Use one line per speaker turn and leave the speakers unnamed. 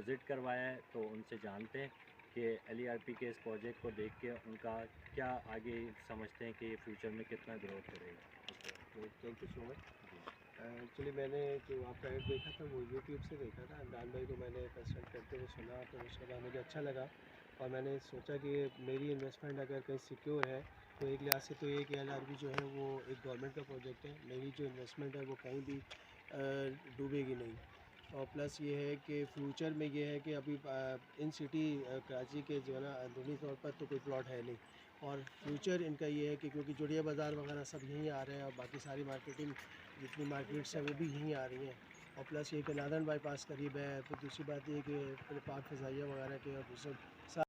Visit करवाया है, तो उनसे जानते हैं कि एलईआरपी के इस प्रोजेक्ट को देख के उनका क्या आगे समझते हैं कि फ्यूचर में कितना ग्रोथ करेगा।
Thank you so much. Actually मैंने जो आपका ऐड देखा था वो यूट्यूब से देखा था। इमरान भाई को मैंने कंसल्ट करते हुए सुना, तो उसके बाद मुझे अच्छा लगा और मैंने सोचा कि मेरी इन्वेस्टमेंट अगर कहीं सिक्योर है तो एक लिहाज से तो ये कि एलआरबी जो है वो एक गवर्नमेंट का प्रोजेक्ट है। मेरी जो इन्वेस्टमेंट है वो कहीं भी डूबेगी नहीं। और प्लस ये है कि फ्यूचर में ये है कि अभी इन सिटी कराची के जो है ना अंदरूनी तौर पर तो कोई प्लॉट है नहीं। और फ्यूचर इनका ये है कि क्योंकि जुड़िया बाज़ार वगैरह सब यहीं आ रहे हैं और बाकी सारी मार्केटिंग जितनी मार्केट्स हैं वो भी यहीं आ रही हैं। और प्लस ये कि नादन बाईपास करीब है। फिर दूसरी बात ये कि फिर पाक फ़ज़ाइया वगैरह के और दूसरे